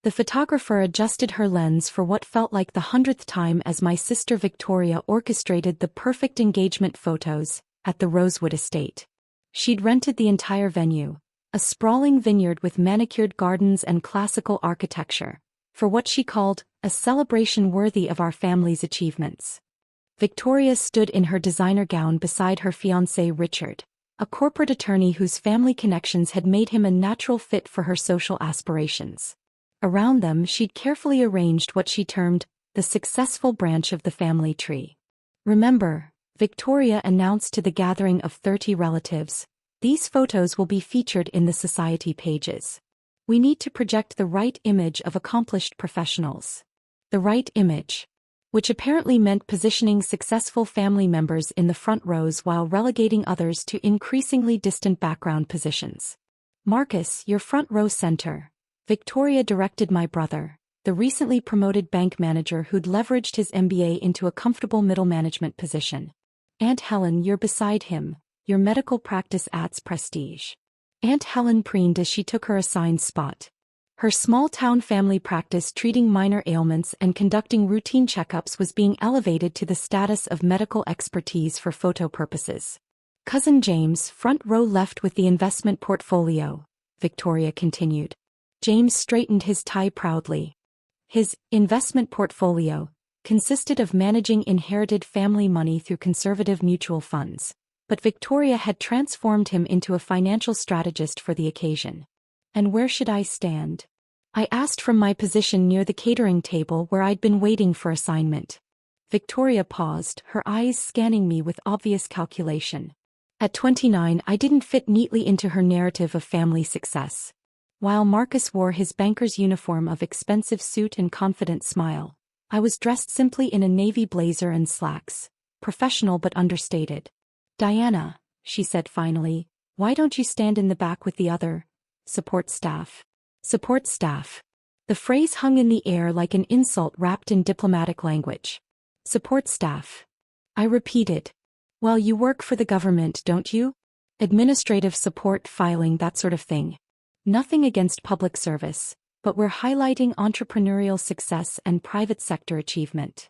The photographer adjusted her lens for what felt like the 100th time as my sister Victoria orchestrated the perfect engagement photos at the Rosewood Estate. She'd rented the entire venue, a sprawling vineyard with manicured gardens and classical architecture, for what she called a celebration worthy of our family's achievements. Victoria stood in her designer gown beside her fiancé Richard, a corporate attorney whose family connections had made him a natural fit for her social aspirations. Around them she'd carefully arranged what she termed the successful branch of the family tree. "Remember," Victoria announced to the gathering of 30 relatives, "these photos will be featured in the society pages. We need to project the right image of accomplished professionals." The right image. Which apparently meant positioning successful family members in the front rows while relegating others to increasingly distant background positions. "Marcus, your front row center," Victoria directed my brother, the recently promoted bank manager who'd leveraged his MBA into a comfortable middle management position. "Aunt Helen, you're beside him, your medical practice adds prestige." Aunt Helen preened as she took her assigned spot. Her small-town family practice treating minor ailments and conducting routine checkups was being elevated to the status of medical expertise for photo purposes. "Cousin James, front row left with the investment portfolio," Victoria continued. James straightened his tie proudly. His investment portfolio consisted of managing inherited family money through conservative mutual funds, but Victoria had transformed him into a financial strategist for the occasion. "And where should I stand?" I asked from my position near the catering table where I'd been waiting for assignment. Victoria paused, her eyes scanning me with obvious calculation. At 29, I didn't fit neatly into her narrative of family success. While Marcus wore his banker's uniform of expensive suit and confident smile, I was dressed simply in a navy blazer and slacks, professional but understated. "Diana," she said finally, "why don't you stand in the back with the other support staff?" Support staff. The phrase hung in the air like an insult wrapped in diplomatic language. Support staff. I repeated. "Well, you work for the government, don't you? Administrative support, filing, that sort of thing. Nothing against public service, but we're highlighting entrepreneurial success and private sector achievement."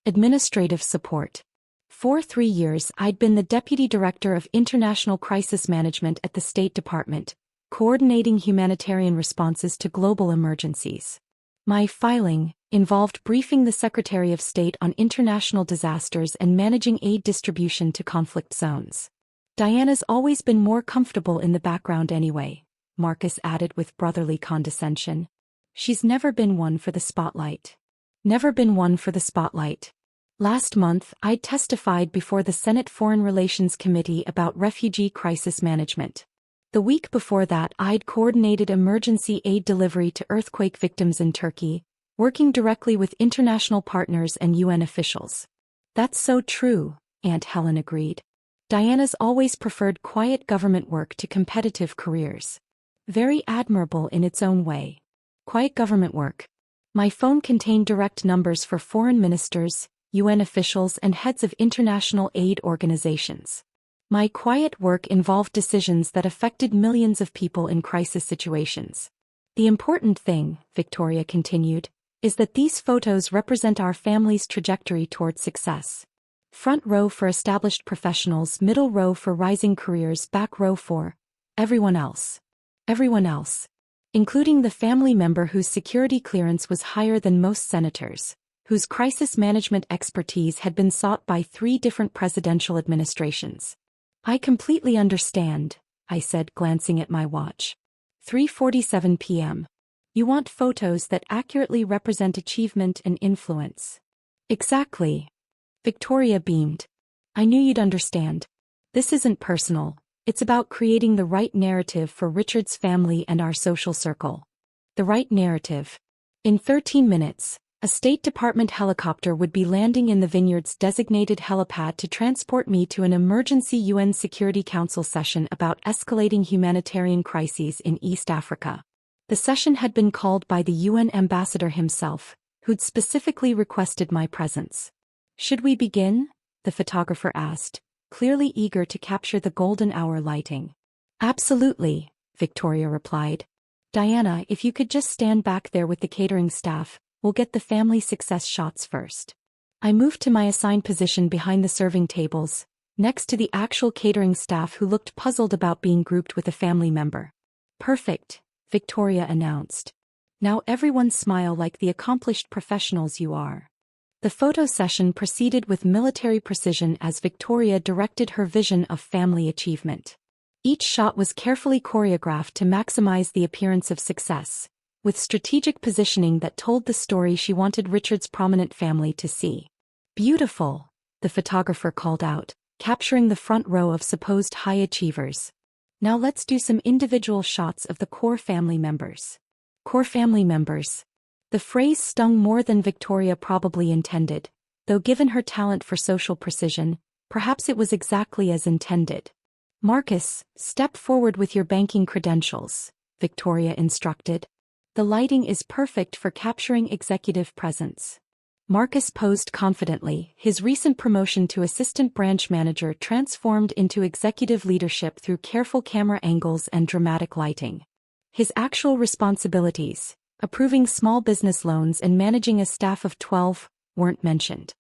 Administrative support. For 3 years, I'd been the Deputy Director of International Crisis Management at the State Department, coordinating humanitarian responses to global emergencies. My filing involved briefing the Secretary of State on international disasters and managing aid distribution to conflict zones. "Diana's always been more comfortable in the background anyway," Marcus added with brotherly condescension. "She's never been one for the spotlight." Never been one for the spotlight. Last month, I testified before the Senate Foreign Relations Committee about refugee crisis management. The week before that, I'd coordinated emergency aid delivery to earthquake victims in Turkey, working directly with international partners and UN officials. "That's so true," Aunt Helen agreed. "Diana's always preferred quiet government work to competitive careers. Very admirable in its own way. Quiet government work." My phone contained direct numbers for foreign ministers, UN officials, and heads of international aid organizations. My quiet work involved decisions that affected millions of people in crisis situations. "The important thing," Victoria continued, "is that these photos represent our family's trajectory toward success. Front row for established professionals, middle row for rising careers, back row for everyone else. Everyone else. Including the family member whose security clearance was higher than most senators, whose crisis management expertise had been sought by 3 different presidential administrations." "I completely understand," I said, glancing at my watch. 3:47 p.m. "You want photos that accurately represent achievement and influence." "Exactly." Victoria beamed. "I knew you'd understand. This isn't personal, it's about creating the right narrative for Richard's family and our social circle." The right narrative. In 13 minutes, a State Department helicopter would be landing in the vineyard's designated helipad to transport me to an emergency UN Security Council session about escalating humanitarian crises in East Africa. The session had been called by the UN ambassador himself, who'd specifically requested my presence. "Should we begin?" the photographer asked, clearly eager to capture the golden hour lighting. "Absolutely," Victoria replied. Diana, if you could just stand back there with the catering staff, we'll get the family success shots first. I moved to my assigned position behind the serving tables, next to the actual catering staff who looked puzzled about being grouped with a family member. Perfect, Victoria announced. Now everyone smile like the accomplished professionals you are. The photo session proceeded with military precision as Victoria directed her vision of family achievement. Each shot was carefully choreographed to maximize the appearance of success, with strategic positioning that told the story she wanted Richard's prominent family to see. Beautiful, the photographer called out, capturing the front row of supposed high achievers. Now let's do some individual shots of the core family members. Core family members. The phrase stung more than Victoria probably intended, though given her talent for social precision, perhaps it was exactly as intended. Marcus, step forward with your banking credentials, Victoria instructed. The lighting is perfect for capturing executive presence. Marcus posed confidently, his recent promotion to assistant branch manager transformed into executive leadership through careful camera angles and dramatic lighting. His actual responsibilities, approving small business loans and managing a staff of 12, weren't mentioned.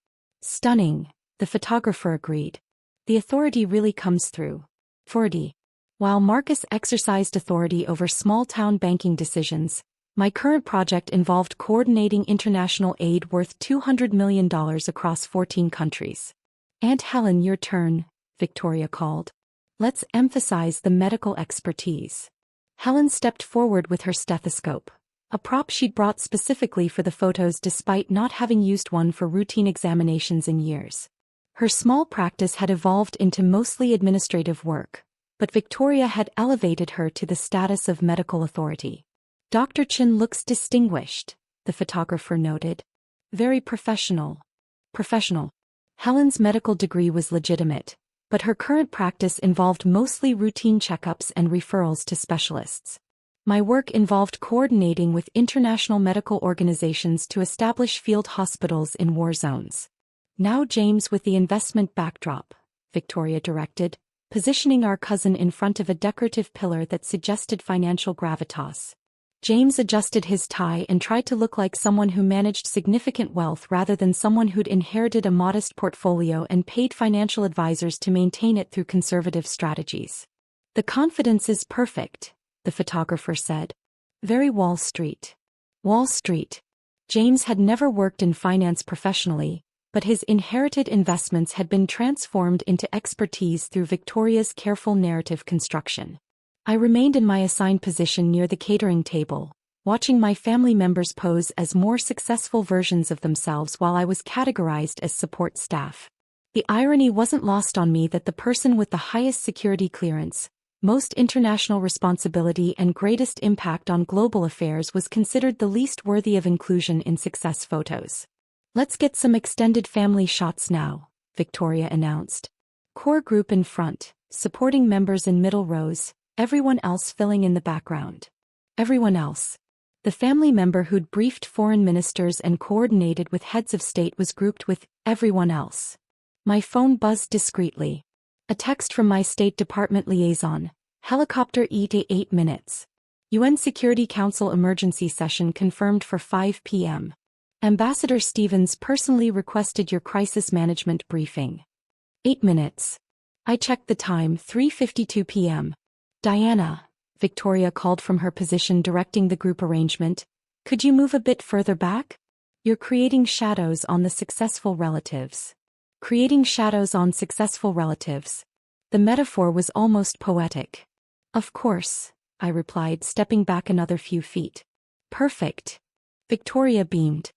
Stunning, the photographer agreed. The authority really comes through. Authority. While Marcus exercised authority over small-town banking decisions, my current project involved coordinating international aid worth $200 million across 14 countries. Aunt Helen, your turn, Victoria called. Let's emphasize the medical expertise. Helen stepped forward with her stethoscope, a prop she'd brought specifically for the photos despite not having used one for routine examinations in years. Her small practice had evolved into mostly administrative work, but Victoria had elevated her to the status of medical authority. Dr. Chin looks distinguished, the photographer noted. Very professional. Professional. Helen's medical degree was legitimate, but her current practice involved mostly routine checkups and referrals to specialists. My work involved coordinating with international medical organizations to establish field hospitals in war zones. Now James with the investment backdrop, Victoria directed, positioning our cousin in front of a decorative pillar that suggested financial gravitas. James adjusted his tie and tried to look like someone who managed significant wealth rather than someone who'd inherited a modest portfolio and paid financial advisors to maintain it through conservative strategies. The confidence is perfect, the photographer said. Very Wall Street. Wall Street. James had never worked in finance professionally, but his inherited investments had been transformed into expertise through Victoria's careful narrative construction. I remained in my assigned position near the catering table, watching my family members pose as more successful versions of themselves while I was categorized as support staff. The irony wasn't lost on me that the person with the highest security clearance, most international responsibility and greatest impact on global affairs was considered the least worthy of inclusion in success photos. Let's get some extended family shots now, Victoria announced. Core group in front, supporting members in middle rows, everyone else filling in the background. Everyone else. The family member who'd briefed foreign ministers and coordinated with heads of state was grouped with everyone else. My phone buzzed discreetly. A text from my State Department liaison. Helicopter ETA 8 minutes. UN Security Council emergency session confirmed for 5 p.m. Ambassador Stevens personally requested your crisis management briefing. 8 minutes. I checked the time, 3:52 p.m. Diana, Victoria called from her position directing the group arrangement, could you move a bit further back? You're creating shadows on the successful relatives. Creating shadows on successful relatives. The metaphor was almost poetic. Of course, I replied, stepping back another few feet. Perfect. Victoria beamed.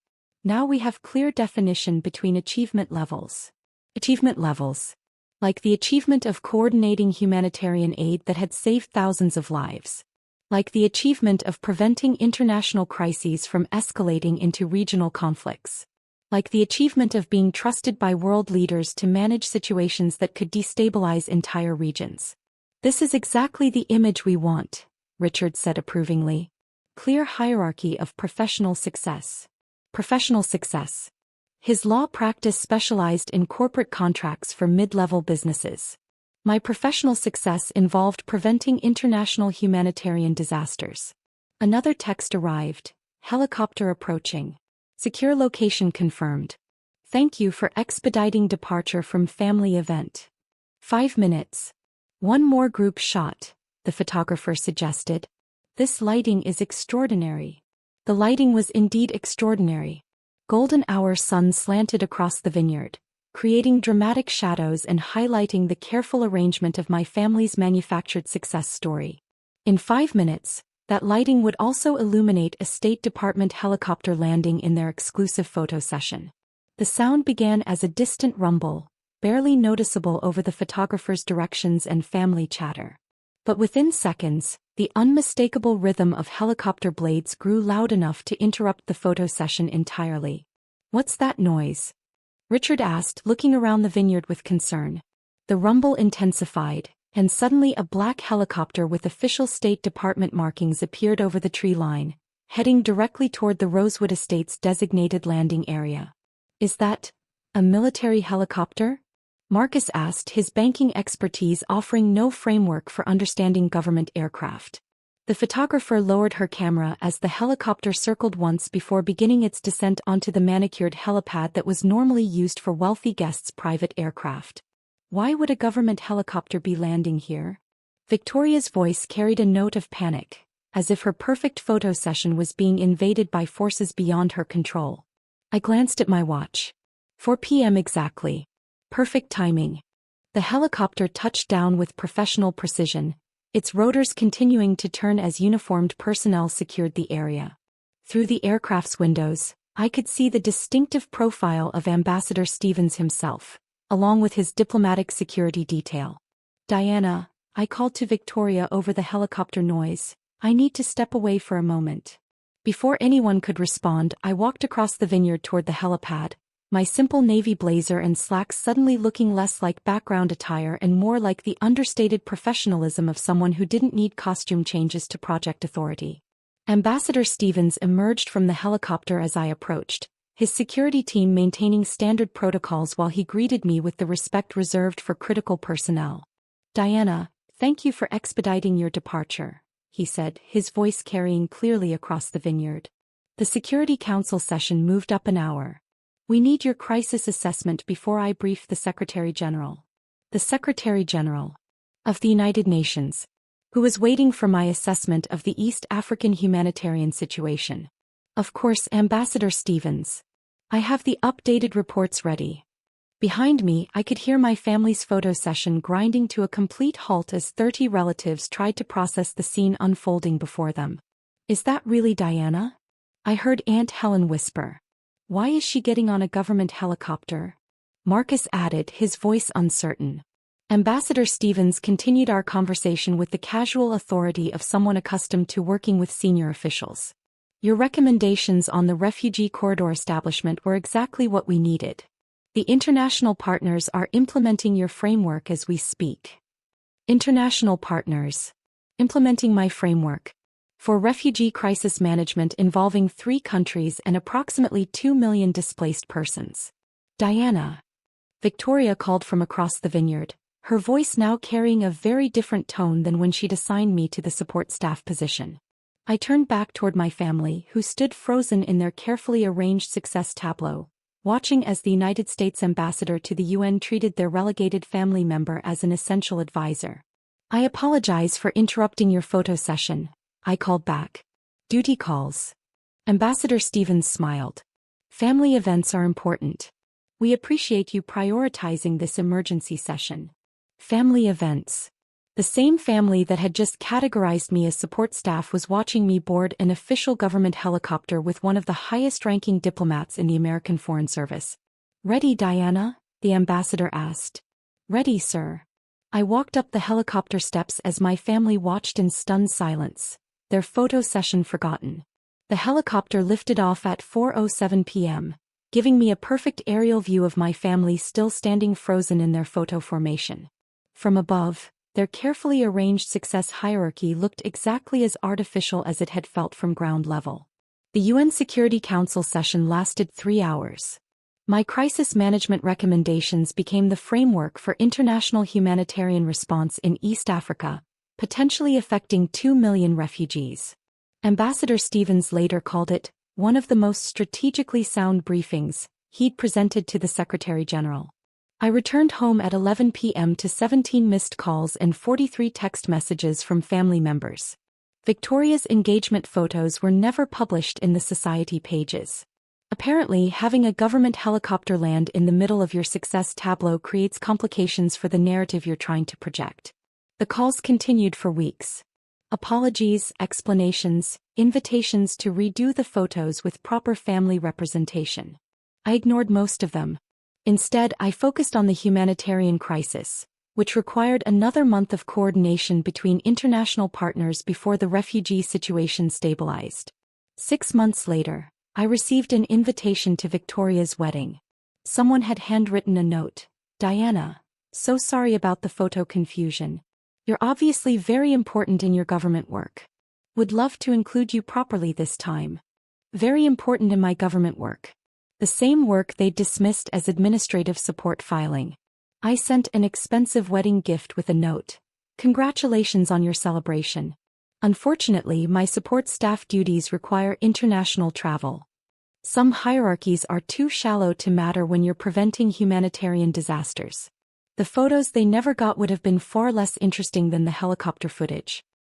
Now we have clear definition between achievement levels. Achievement levels. Like the achievement of coordinating humanitarian aid that had saved thousands of lives. Like the achievement of preventing international crises from escalating into regional conflicts. Like the achievement of being trusted by world leaders to manage situations that could destabilize entire regions. This is exactly the image we want, Richard said approvingly. Clear hierarchy of professional success. Professional success. His law practice specialized in corporate contracts for mid-level businesses. My professional success involved preventing international humanitarian disasters. Another text arrived. Helicopter approaching. Secure location confirmed. Thank you for expediting departure from family event. 5 minutes. One more group shot, the photographer suggested. This lighting is extraordinary. The lighting was indeed extraordinary. Golden hour sun slanted across the vineyard, creating dramatic shadows and highlighting the careful arrangement of my family's manufactured success story. In 5 minutes, that lighting would also illuminate a State Department helicopter landing in their exclusive photo session. The sound began as a distant rumble, barely noticeable over the photographer's directions and family chatter. But within seconds, the unmistakable rhythm of helicopter blades grew loud enough to interrupt the photo session entirely. What's that noise? Richard asked, looking around the vineyard with concern. The rumble intensified, and suddenly a black helicopter with official State Department markings appeared over the tree line, heading directly toward the Rosewood Estate's designated landing area. Is that a military helicopter? Marcus asked, his banking expertise offering no framework for understanding government aircraft. The photographer lowered her camera as the helicopter circled once before beginning its descent onto the manicured helipad that was normally used for wealthy guests' private aircraft. Why would a government helicopter be landing here? Victoria's voice carried a note of panic, as if her perfect photo session was being invaded by forces beyond her control. I glanced at my watch. 4 p.m. exactly. Perfect timing. The helicopter touched down with professional precision, its rotors continuing to turn as uniformed personnel secured the area. Through the aircraft's windows, I could see the distinctive profile of Ambassador Stevens himself, along with his diplomatic security detail. Diana, I called to Victoria over the helicopter noise. I need to step away for a moment. Before anyone could respond, I walked across the vineyard toward the helipad, my simple navy blazer and slacks suddenly looking less like background attire and more like the understated professionalism of someone who didn't need costume changes to project authority. Ambassador Stevens emerged from the helicopter as I approached, his security team maintaining standard protocols while he greeted me with the respect reserved for critical personnel. Diana, thank you for expediting your departure, he said, his voice carrying clearly across the vineyard. The Security Council session moved up an hour. We need your crisis assessment before I brief the Secretary General. The Secretary General of the United Nations, who was waiting for my assessment of the East African humanitarian situation. Of course, Ambassador Stevens. I have the updated reports ready. Behind me, I could hear my family's photo session grinding to a complete halt as 30 relatives tried to process the scene unfolding before them. Is that really Diana? I heard Aunt Helen whisper. Why is she getting on a government helicopter? Marcus added, his voice uncertain. Ambassador Stevens continued our conversation with the casual authority of someone accustomed to working with senior officials. Your recommendations on the refugee corridor establishment were exactly what we needed. The international partners are implementing your framework as we speak. International partners. Implementing my framework. For refugee crisis management involving 3 countries and approximately 2 million displaced persons. Diana. Victoria called from across the vineyard, her voice now carrying a very different tone than when she'd assigned me to the support staff position. I turned back toward my family, who stood frozen in their carefully arranged success tableau, watching as the United States ambassador to the UN treated their relegated family member as an essential advisor. I apologize for interrupting your photo session, I called back. Duty calls. Ambassador Stevens smiled. Family events are important. We appreciate you prioritizing this emergency session. Family events. The same family that had just categorized me as support staff was watching me board an official government helicopter with one of the highest-ranking diplomats in the American Foreign Service. Ready, Diana? The ambassador asked. Ready, sir. I walked up the helicopter steps as my family watched in stunned silence, their photo session forgotten. The helicopter lifted off at 4:07 p.m., giving me a perfect aerial view of my family still standing frozen in their photo formation. From above, their carefully arranged success hierarchy looked exactly as artificial as it had felt from ground level. The UN Security Council session lasted 3 hours. My crisis management recommendations became the framework for international humanitarian response in East Africa, potentially affecting 2 million refugees. Ambassador Stevens later called it one of the most strategically sound briefings he'd presented to the Secretary General. I returned home at 11 p.m. to 17 missed calls and 43 text messages from family members. Victoria's engagement photos were never published in the society pages. Apparently, having a government helicopter land in the middle of your success tableau creates complications for the narrative you're trying to project. The calls continued for weeks. Apologies, explanations, invitations to redo the photos with proper family representation. I ignored most of them. Instead, I focused on the humanitarian crisis, which required another month of coordination between international partners before the refugee situation stabilized. 6 months later, I received an invitation to Victoria's wedding. Someone had handwritten a note. "Diana, so sorry about the photo confusion. You're obviously very important in your government work. Would love to include you properly this time. Very important in my government work." The same work they dismissed as administrative support filing. I sent an expensive wedding gift with a note. "Congratulations on your celebration. Unfortunately, my support staff duties require international travel." Some hierarchies are too shallow to matter when you're preventing humanitarian disasters. The photos they never got would have been far less interesting than the helicopter footage.